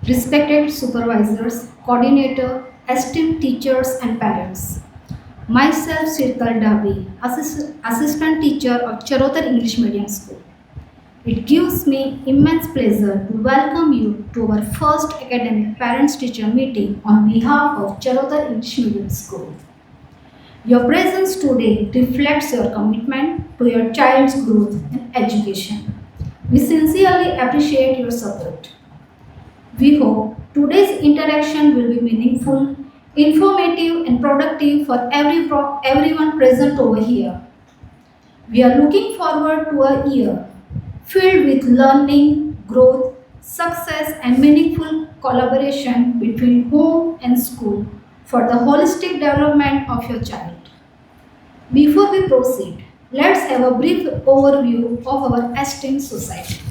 respected supervisors, coordinator, esteemed teachers and parents. Myself, Shirtal Dabi, assistant teacher of Charotar English Medium School. It gives me immense pleasure to welcome you to our first academic parents-teacher meeting on behalf of Charotar English Medium School. Your presence today reflects your commitment to your child's growth and education. We sincerely appreciate your support. We hope today's interaction will be meaningful, informative, and productive for everyone present over here. We are looking forward to a year filled with learning, growth, success, and meaningful collaboration between home and school for the holistic development of your child. Before we proceed, let's have a brief overview of our esteemed society.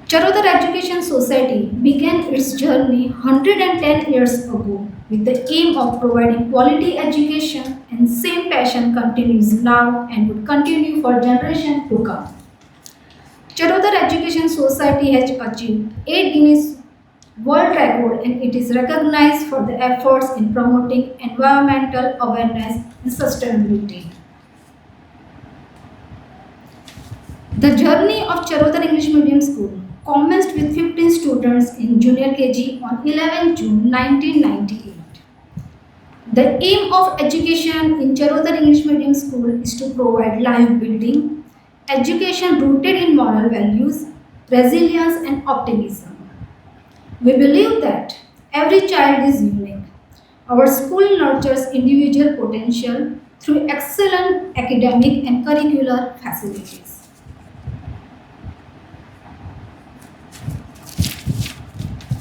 Charodar Education Society began its journey 110 years ago with the aim of providing quality education, and same passion continues now and would continue for generations to come. Charodar Education Society has achieved 8 Guinness World Record, and it is recognized for the efforts in promoting environmental awareness and sustainability. The journey of Charodar English Medium School commenced with 15 students in Junior KG on 11 June 1998. The aim of education in Charodar English Medium School is to provide life building, education rooted in moral values, resilience and optimism. We believe that every child is unique. Our school nurtures individual potential through excellent academic and curricular facilities.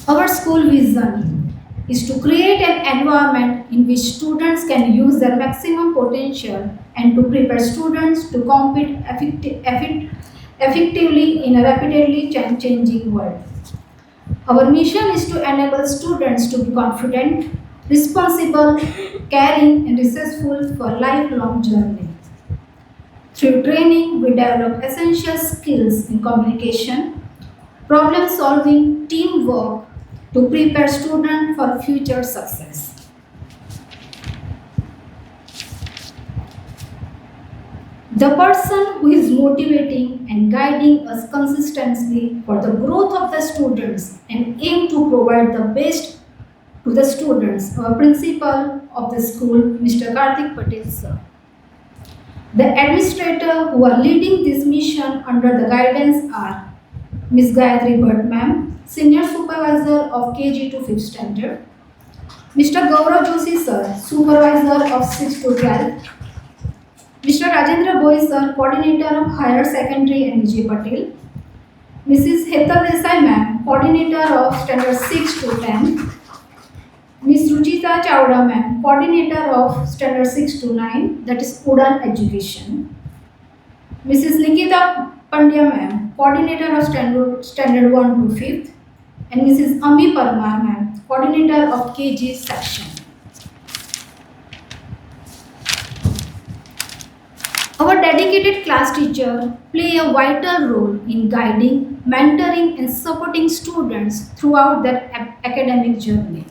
Our school vision is to create an environment in which students can use their maximum potential and to prepare students to compete effectively in a rapidly changing world. Our mission is to enable students to be confident, responsible, caring, and resourceful for lifelong journey. Through training, we develop essential skills in communication, problem solving, teamwork to prepare students for future success. The person who is motivating and guiding us consistently for the growth of the students and aim to provide the best to the students, our principal of the school, Mr. Karthik Patel sir. The administrator who are leading this mission under the guidance are Ms. Gayatri Bhatt ma'am, Senior Supervisor of KG to 5th Standard, Mr. Gaurav Joshi sir, Supervisor of 6th to 12th, Mr. Rajendra Boy sir, Coordinator of Higher Secondary and Vijay Patel, Mrs. Heta Desai ma'am, Coordinator of Standard 6 to 10, Ms. Ruchita Chawda ma'am, Coordinator of Standard 6 to 9, that is Udan Education, Mrs. Nikita Pandya ma'am, Coordinator of Standard 1 to 5th, and Mrs. Ami Parmar ma'am, Coordinator of KG section. Our dedicated class teacher play a vital role in guiding, mentoring and supporting students throughout their academic journey.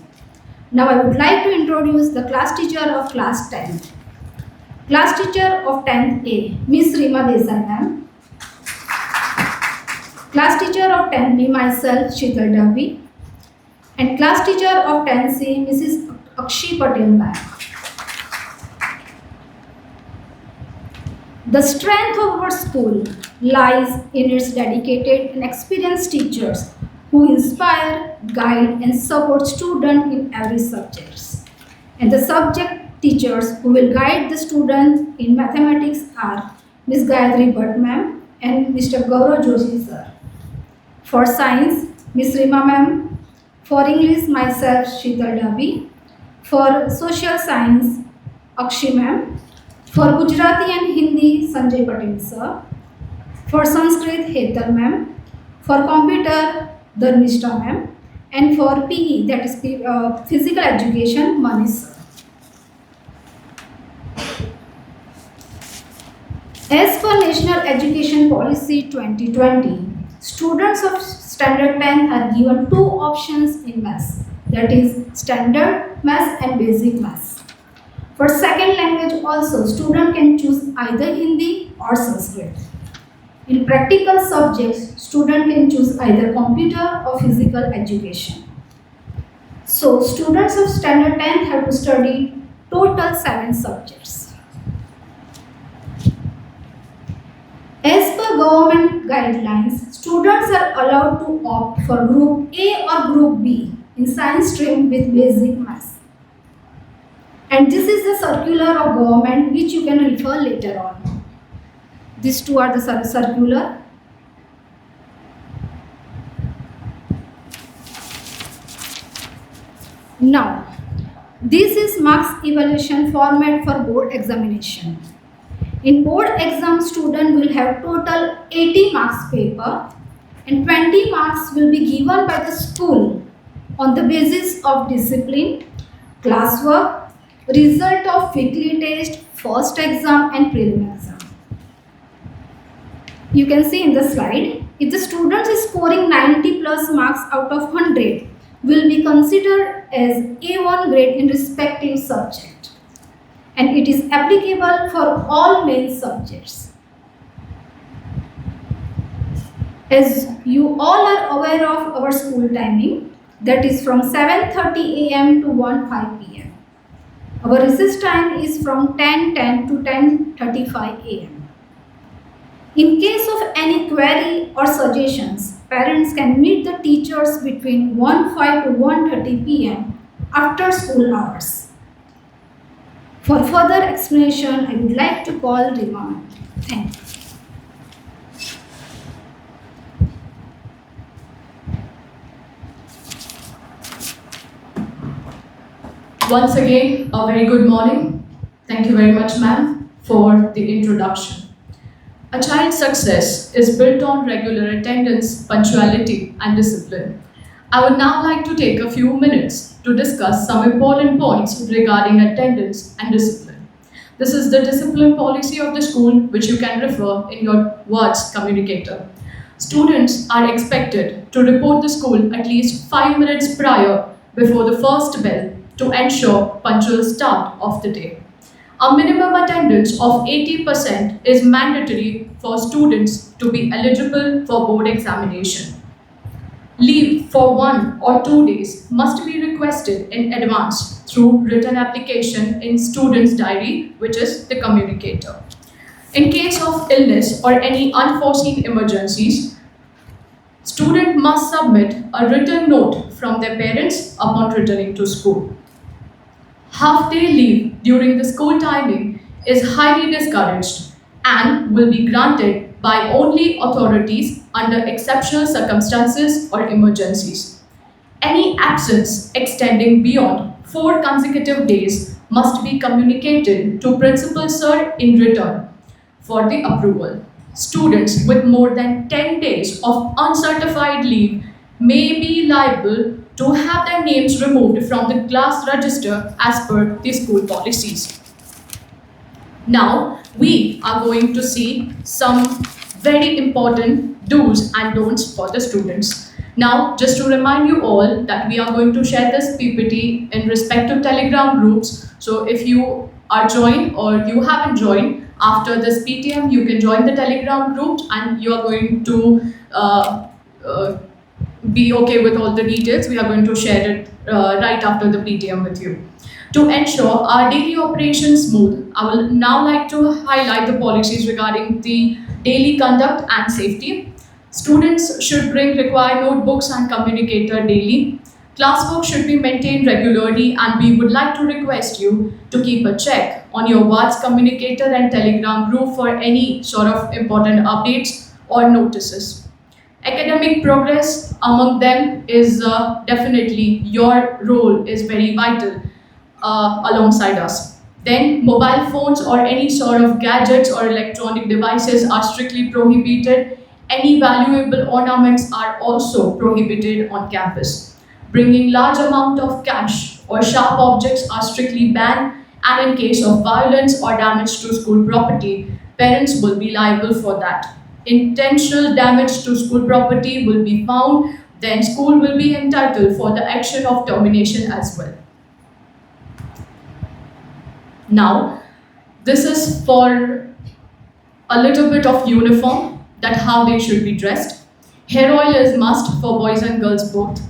Now I would like to introduce the class teacher of class 10th. Class teacher of 10th A, Ms. Rima Desai ma'am. Class teacher of 10B, myself, Shital Dabi. And class teacher of 10C, Mrs. Akshi Patel ma'am. The strength of our school lies in its dedicated and experienced teachers who inspire, guide and support students in every subject. And the subject teachers who will guide the student in mathematics are Ms. Gayatri Bhatt ma'am and Mr. Gaurav Joshi sir. For science, Ms. Rima ma'am. For English, myself, Shital Dabi. For social science, Akshi ma'am. For Gujarati and Hindi, Sanjay Patel sir. For Sanskrit, Hetal ma'am. For computer, Dharmishta ma'am. And for PE, that is physical education, Manish sir. As per National Education Policy 2020, students of Standard 10 are given two options in maths, that is Standard Maths and Basic Maths. For second language also, student can choose either Hindi or Sanskrit. In practical subjects, student can choose either computer or physical education. So, students of Standard 10 have to study total 7 subjects. As per government guidelines, students are allowed to opt for Group A or Group B in science stream with basic maths. And this is the circular of government which you can refer later on. These two are the circular. Now, this is marks evaluation format for board examination. In board exam, student will have total 80 marks paper and 20 marks will be given by the school on the basis of discipline, classwork, result of weekly test, first exam and prelim exam. You can see in the slide, if the student is scoring 90 plus marks out of 100, will be considered as A1 grade in respective subject. And it is applicable for all main subjects. As you all are aware of our school timing, that is from 7:30 am to 1:05 pm. Our recess time is from 10:10 to 10:35 am. In case of any query or suggestions, parents can meet the teachers between 1:05 to 1:30 pm after school hours. For further explanation, I would like to call Rima. Thank you. Once again, a very good morning. Thank you very much, ma'am, for the introduction. A child's success is built on regular attendance, punctuality, and discipline. I would now like to take a few minutes to discuss some important points regarding attendance and discipline. This is the discipline policy of the school, which you can refer in your words communicator. Students are expected to report the school at least 5 minutes prior before the first bell to ensure punctual start of the day. A minimum attendance of 80% is mandatory for students to be eligible for board examination. Leave for 1 or 2 days must be requested in advance through written application in student's diary, which is the communicator. In case of illness or any unforeseen emergencies, student must submit a written note from their parents upon returning to school. Half-day leave during the school timing is highly discouraged and will be granted by only authorities under exceptional circumstances or emergencies. Any absence extending beyond 4 consecutive days must be communicated to Principal Sir in return for the approval. Students with more than 10 days of uncertified leave may be liable to have their names removed from the class register as per the school policies. Now, we are going to see some very important do's and don'ts for the students. Now, just to remind you all that we are going to share this PPT in respective Telegram groups. So if you are joined or you haven't joined, after this PTM, you can join the Telegram group and you are going to be okay with all the details. We are going to share it right after the PTM with you. To ensure our daily operations smooth, I will now like to highlight the policies regarding the daily conduct and safety. Students should bring required notebooks and communicator daily. Classwork should be maintained regularly, and we would like to request you to keep a check on your WhatsApp communicator and Telegram group for any sort of important updates or notices. Academic progress among them is definitely your role is very vital alongside us. Then mobile phones or any sort of gadgets or electronic devices are strictly prohibited. Any valuable ornaments are also prohibited on campus. Bringing large amount of cash or sharp objects are strictly banned, and in case of violence or damage to school property, parents will be liable for that. intentional damage to school property will be found, then school will be entitled for the action of termination as well. Now, this is for a little bit of uniform, that how they should be dressed. Hair oil is must for boys and girls both.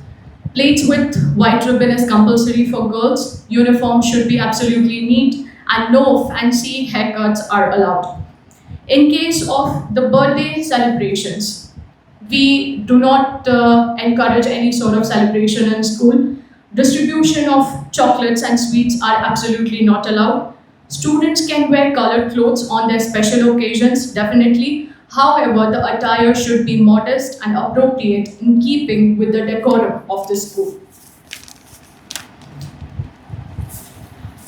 Plates with white ribbon is compulsory for girls. Uniform should be absolutely neat and no fancy haircuts are allowed. In case of the birthday celebrations, we do not encourage any sort of celebration in school. Distribution of chocolates and sweets are absolutely not allowed. Students can wear colored clothes on their special occasions, definitely. However, the attire should be modest and appropriate in keeping with the decorum of the school.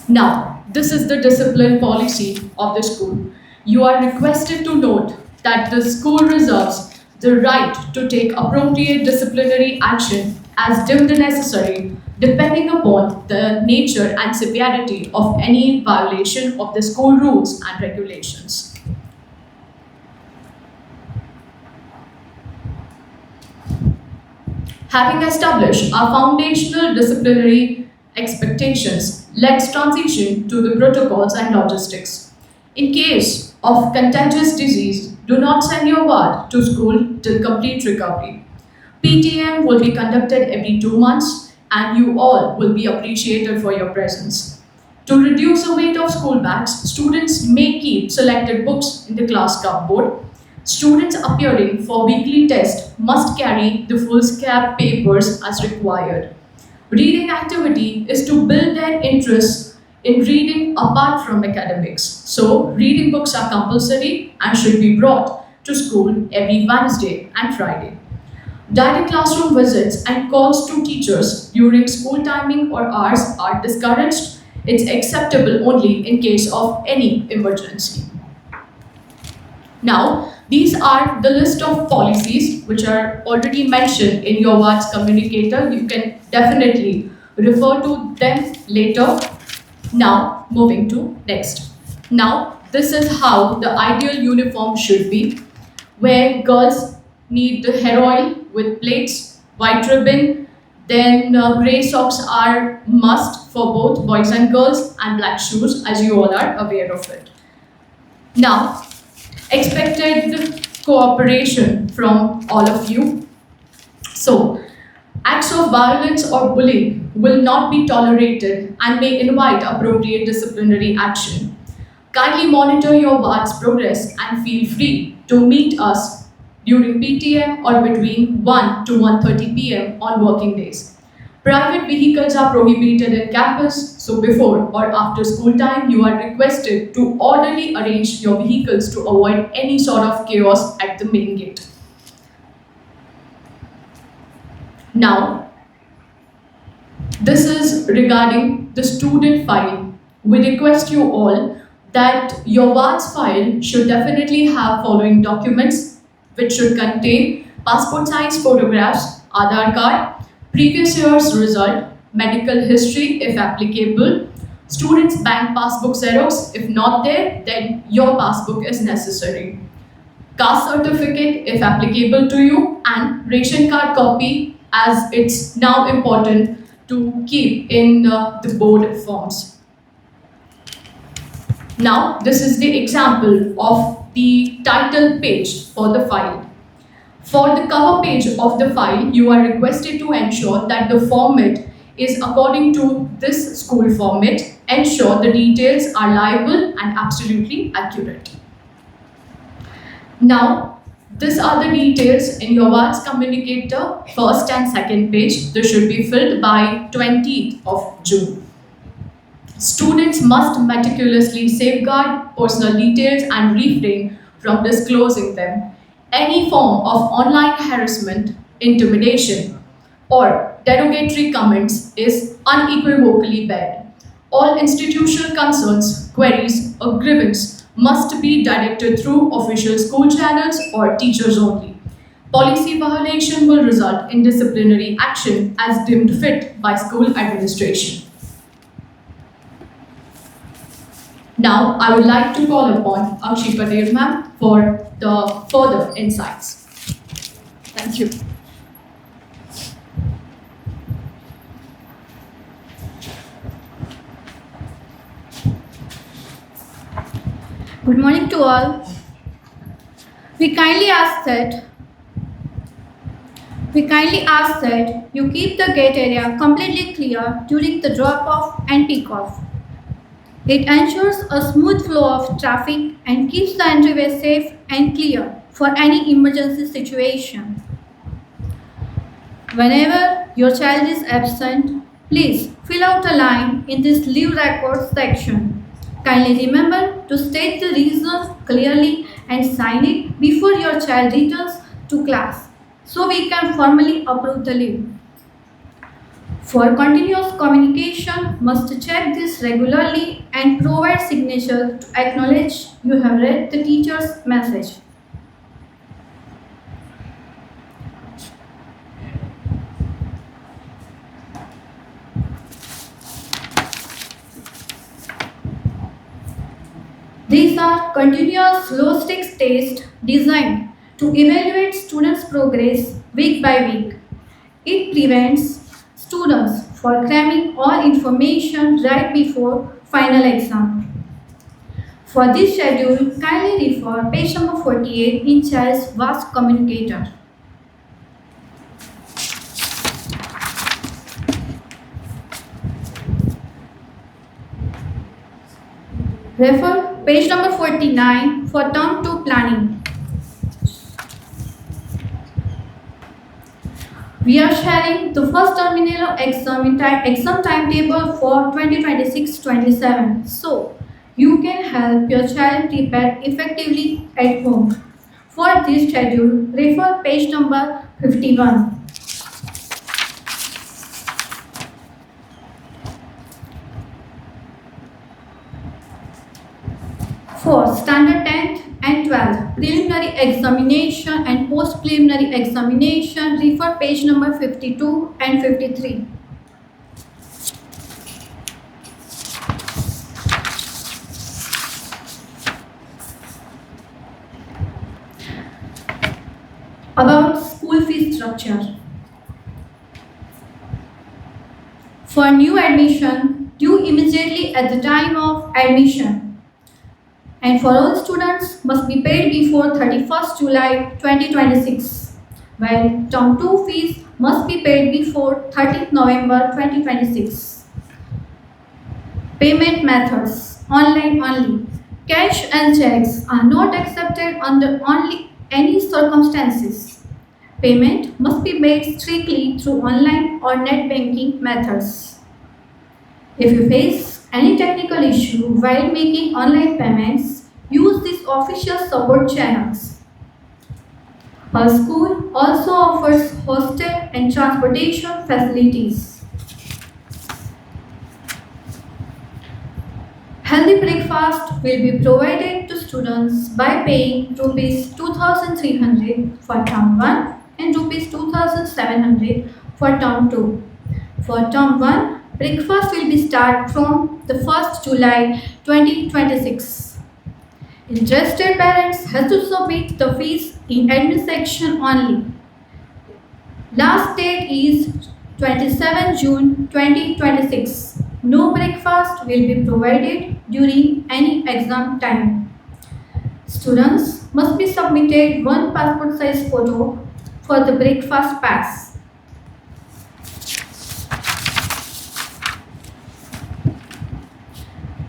Now, this is the discipline policy of the school. You are requested to note that the school reserves the right to take appropriate disciplinary action as deemed necessary, depending upon the nature and severity of any violation of the school rules and regulations. Having established our foundational disciplinary expectations, let's transition to the protocols and logistics. In case of contagious disease, do not send your ward to school till complete recovery. PTM will be conducted every 2 months and you all will be appreciated for your presence. To reduce the weight of school bags, students may keep selected books in the class cupboard. Students appearing for weekly test must carry the foolscap papers as required. Reading activity is to build their interest in reading apart from academics. So, reading books are compulsory and should be brought to school every Wednesday and Friday. Direct classroom visits and calls to teachers during school timing or hours are discouraged. It's acceptable only in case of any emergency. Now, these are the list of policies which are already mentioned in your ward's communicator. You can definitely refer to them later. Now, moving to next. Now, this is how the ideal uniform should be, where girls need the hair oil with plaits, white ribbon, then grey socks are must for both boys and girls, and black shoes, as you all are aware of it. Now, expected cooperation from all of you. So, acts of violence or bullying will not be tolerated and may invite appropriate disciplinary action. Kindly monitor your ward's progress and feel free to meet us during PTM or between 1 to 1:30 p.m. on working days. Private vehicles are prohibited in campus, so before or after school time, you are requested to orderly arrange your vehicles to avoid any sort of chaos at the main gate. Now, this is regarding the student file. We request you all that your ward's file should definitely have following documents, which should contain passport size photographs, Aadhaar card, previous year's result, medical history if applicable, student's bank passbook xerox. If not there, then your passbook is necessary. Caste certificate if applicable to you, and ration card copy, as it's now important to keep in the board forms. Now, this is the example of the title page for the file. For the cover page of the file, you are requested to ensure that the format is according to this school format. Ensure the details are liable and absolutely accurate. Now, these are the details in your ward's communicator, first and second page. This should be filled by 20th of June. Students must meticulously safeguard personal details and refrain from disclosing them. Any form of online harassment, intimidation, or derogatory comments is unequivocally banned. All institutional concerns, queries, or grievance must be directed through official school channels or teachers only. Policy violation will result in disciplinary action as deemed fit by school administration. Now, I would like to call upon Akshi Patel ma'am for the further insights. Thank you. Good morning to all. We kindly ask that you keep the gate area completely clear during the drop-off and pick-off. It ensures a smooth flow of traffic and keeps the entryway safe and clear for any emergency situation. Whenever your child is absent, please fill out a line in this leave record section. Kindly remember to state the reason clearly and sign it before your child returns to class so we can formally approve the leave. For continuous communication, must check this regularly and provide signature to acknowledge you have read the teacher's message. These are continuous low-stakes tests designed to evaluate students' progress week by week. It prevents students from cramming all information right before final exam. For this schedule, kindly refer page number 48 in Child's Vast Communicator. Refer page number 49 for term 2 planning. We are sharing the first terminal exam timetable for 2026-27. So, you can help your child prepare effectively at home. For this schedule, refer page number 51. For standard 10th and 12th, preliminary examination and post-preliminary examination, refer page number 52 and 53. About school fee structure. For new admission, due immediately at the time of admission, and for all students must be paid before 31st July 2026, while term 2 fees must be paid before 30th November 2026. Payment methods: online only. Cash and checks are not accepted under only any circumstances. Payment must be made strictly through online or net banking methods. If you face any technical issue while making online payments, use these official support channels. Our school also offers hostel and transportation facilities. Healthy breakfast will be provided to students by paying Rs 2,300 for term 1 and Rs 2,700 for term 2. For term 1, breakfast will be started from the 1st July 2026. Interested parents have to submit the fees in admin section only. Last date is 27 June 2026. No breakfast will be provided during any exam time. Students must be submitted one passport size photo for the breakfast pass.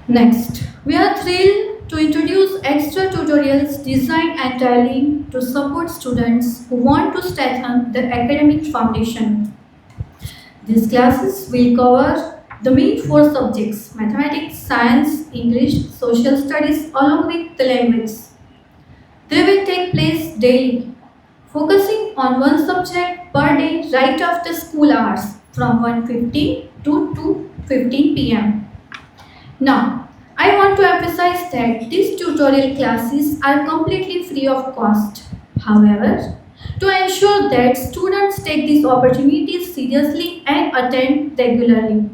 Next, we are thrilled to introduce extra tutorials designed entirely to support students who want to strengthen their academic foundation. These classes will cover the main four subjects: mathematics, science, English, social studies, along with the language. They will take place daily, focusing on one subject per day right after school hours from 1:15 to 2:15 p.m. Now, I want to emphasize that these tutorial classes are completely free of cost. However, to ensure that students take these opportunities seriously and attend regularly,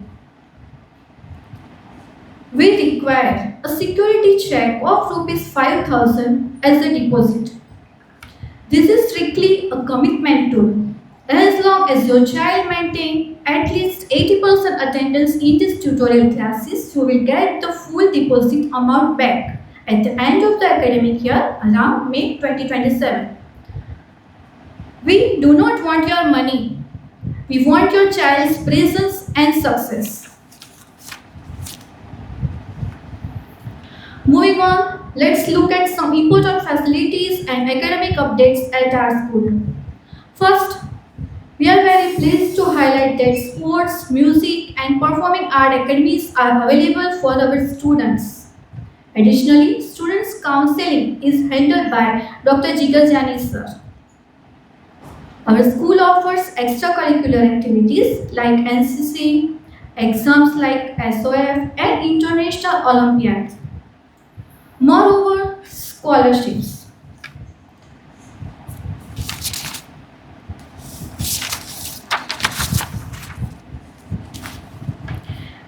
We require a security check of rupees 5,000 as a deposit. This is strictly a commitment tool. As long as your child maintains at least 80% attendance in these tutorial classes, you will get the full deposit amount back at the end of the academic year around May 2027. We do not want your money. We want your child's presence and success. Moving on, let's look at some important facilities and academic updates at our school. First, we are very pleased to highlight that sports, music, and performing art academies are available for our students. Additionally, students' counseling is handled by Dr. Jigar Jani sir. Our school offers extracurricular activities like NCC, exams like SOF, and international Olympiads. Moreover, scholarships.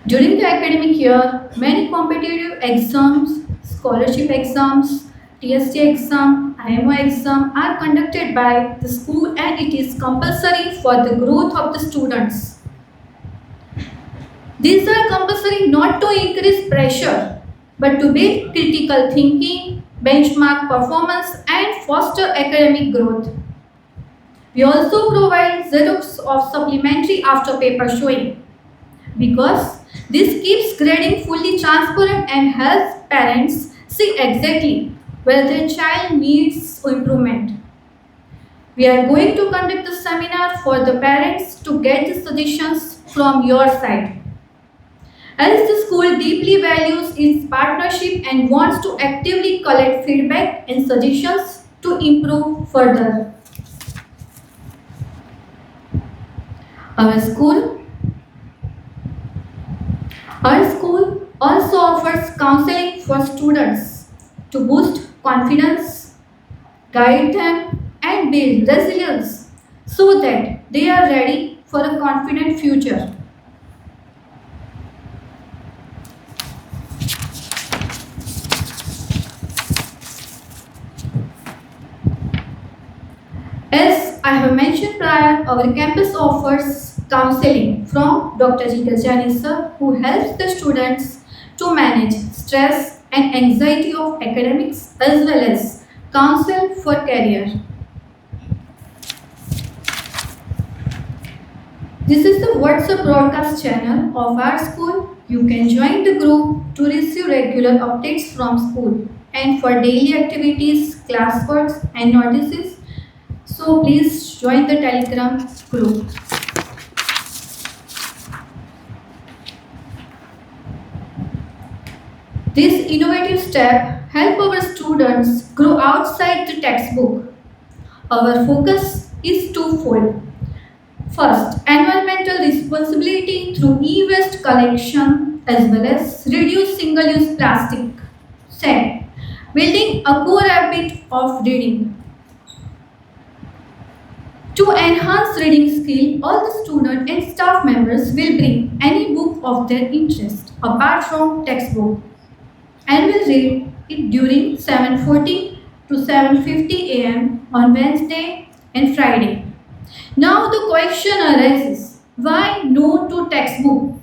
During the academic year, many competitive exams, scholarship exams, TST exam, IMO exam are conducted by the school and it is compulsory for the growth of the students. These are compulsory not to increase pressure, but to build critical thinking, benchmark performance and foster academic growth. We also provide Xerox of supplementary after paper showing because this keeps grading fully transparent and helps parents see exactly where their child needs improvement. We are going to conduct a seminar for the parents to get the suggestions from your side. As the school deeply values its partnership and wants to actively collect feedback and suggestions to improve further. Our school also offers counseling for students to boost confidence, guide them, and build resilience so that they are ready for a confident future. As I have mentioned prior, our campus offers counseling from Dr. Jigar Jani sir, who helps the students to manage stress and anxiety of academics as well as counsel for career. This is the WhatsApp broadcast channel of our school. You can join the group to receive regular updates from school and for daily activities, classworks and notices. So please join the Telegram group. This innovative step helps our students grow outside the textbook. Our focus is twofold. First, environmental responsibility through e-waste collection as well as reduce single-use plastic. Second, building a core habit of reading. To enhance reading skill, all the student and staff members will bring any book of their interest apart from textbook and will read it during 7:40 to 7:50 a.m. on Wednesday and Friday. Now the question arises, why no to textbook?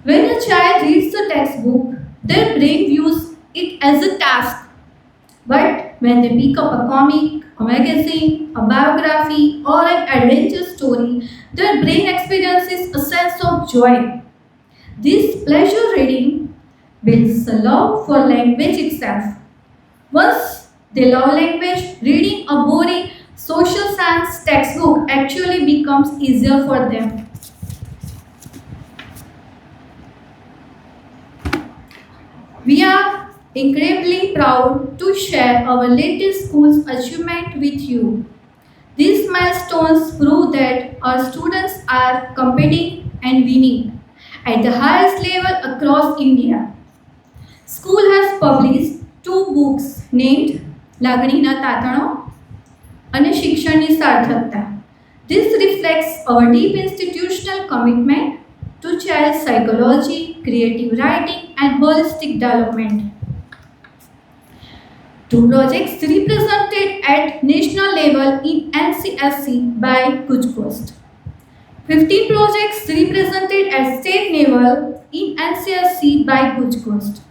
When a child reads the textbook, their brain views it as a task. But when they pick up a comic, a magazine, a biography, or an adventure story, their brain experiences a sense of joy. This pleasure reading builds a love for language itself. Once they love language, reading a boring social science textbook actually becomes easier for them. We are incredibly proud to share our latest school's achievement with you. These milestones prove that our students are competing and winning at the highest level across India. School has published two books named લાગણીના તાતણો અને શિક્ષણની સાર્થકતા. This reflects our deep institutional commitment to child psychology, creative writing, and holistic development. Two projects represented at national level in NCSC by Kuch Coast. 15 projects represented at state level in NCSC by Kuch Coast.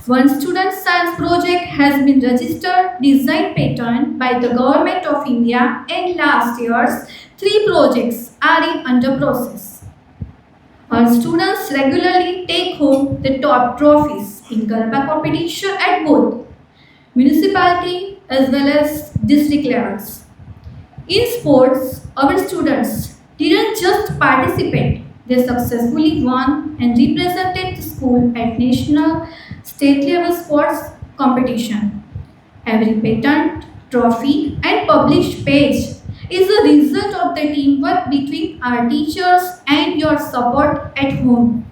One student science project has been registered design pattern by the Government of India, and last year's 3 projects are in under process. Our students regularly take home the top trophies in Garba competition at both municipality as well as district levels. In sports, our students didn't just participate, they successfully won and represented the school at national, state level sports competition. Every patent, trophy, and published page is a result of the teamwork between our teachers and your support at home.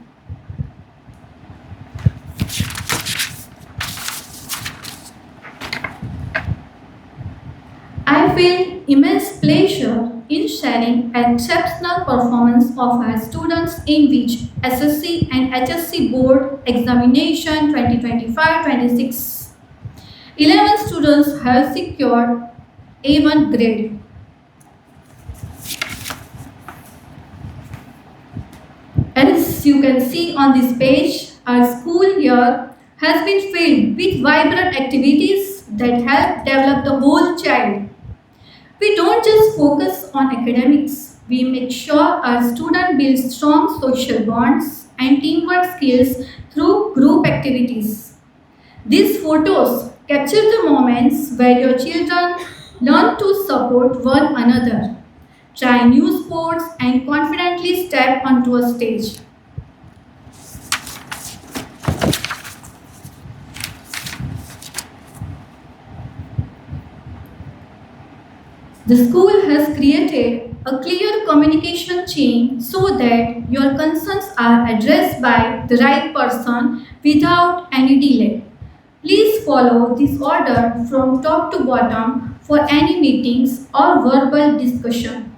I feel immense pleasure in sharing exceptional performance of our students in which SSC and HSC board examination 2025-26. 11 students have secured A1 grade. As you can see on this page, our school year has been filled with vibrant activities that help develop the whole child. We don't just focus on academics, we make sure our student builds strong social bonds and teamwork skills through group activities. These photos capture the moments where your children learn to support one another, try new sports, and confidently step onto a stage. The school has created a clear communication chain so that your concerns are addressed by the right person without any delay. Please follow this order from top to bottom for any meetings or verbal discussion.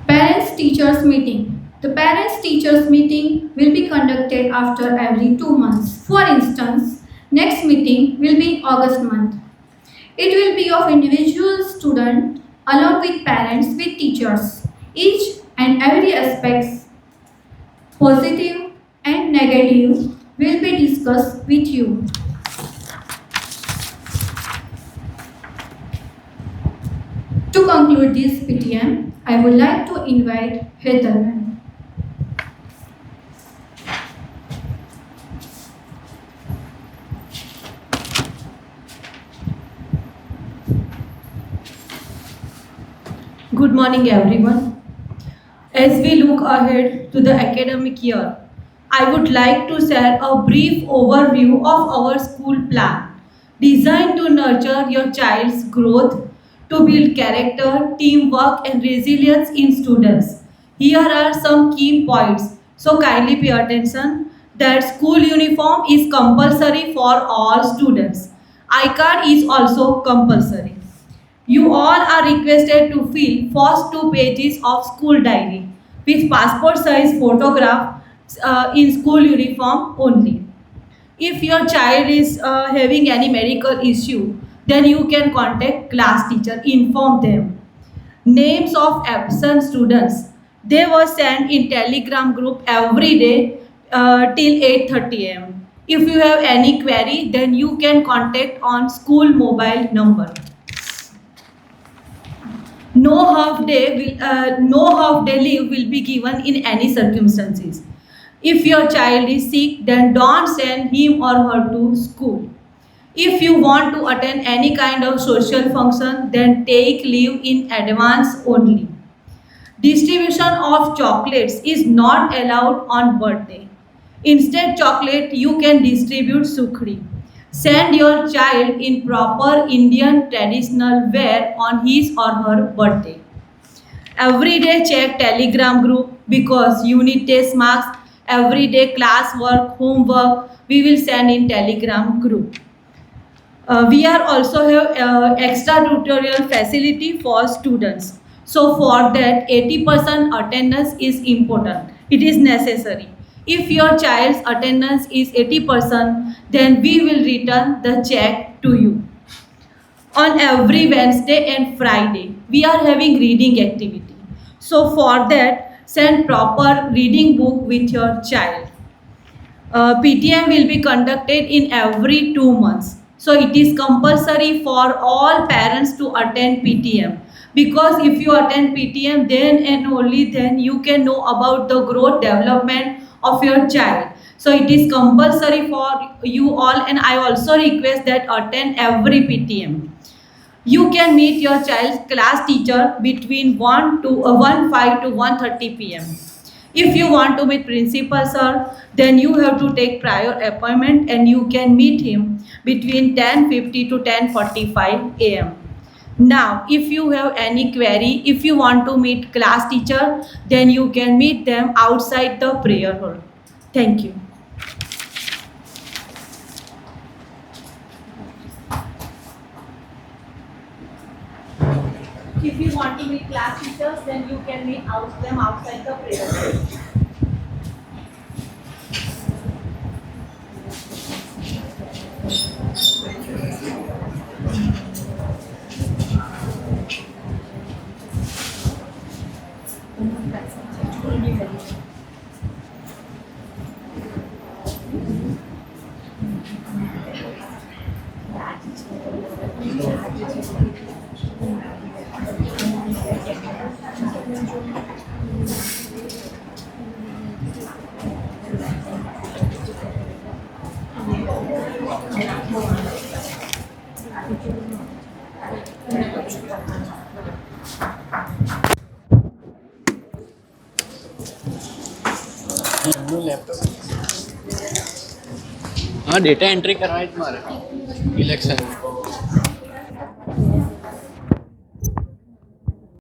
Parents Teachers Meeting. The Parents Teachers Meeting will be conducted after every 2 months. For instance, next meeting will be in August month. It will be of individual student along with parents with teachers. Each and every aspects, positive and negative, will be discussed with you. To conclude this PTM, I would like to invite Heather ma'am. Good morning, everyone. As we look ahead to the academic year, I would like to share a brief overview of our school plan designed to nurture your child's growth, to build character, teamwork, and resilience in students. Here are some key points, so kindly pay attention. That school uniform is compulsory for all students. I-card is also compulsory. You all are requested to fill first 2 pages of school diary with passport size photograph in school uniform only. If your child is having any medical issue, then you can contact class teacher, inform them. Names of absent students, they were sent in telegram group every day till 8:30 am. If you have any query, then you can contact on school mobile number. No half day leave will be given in any circumstances. If your child is sick, then don't send him or her to school. If you want to attend any kind of social function, then take leave in advance only. Distribution of chocolates is not allowed on birthday. Instead chocolate, you can distribute sukhri. Send your child in proper Indian traditional wear on his or her birthday. Everyday check telegram group because unit test marks, everyday class work, homework, we will send in telegram group. We are also have extra tutorial facility for students. So for that 80% attendance is important. It is necessary. If your child's attendance is 80%, then we will return the check to you. On every Wednesday and Friday, we are having reading activity. So for that, send proper reading book with your child. PTM will be conducted in every 2 months. So it is compulsory for all parents to attend PTM, because if you attend PTM, then and only then you can know about the growth development of your child. So it is compulsory for you all, and I also request that attend every PTM. You can meet your child's class teacher between 1:05 to 1:30 p.m. If you want to meet principal sir, then you have to take prior appointment and you can meet him between 10:50 to 10:45 a.m. Now, if you have any query, if you want to meet class teacher, then you can meet them outside the prayer hall. Thank you. If you want to meet class teachers, then you can meet them outside the prayer hall. हाँ data entry करवाए तुम्हारे election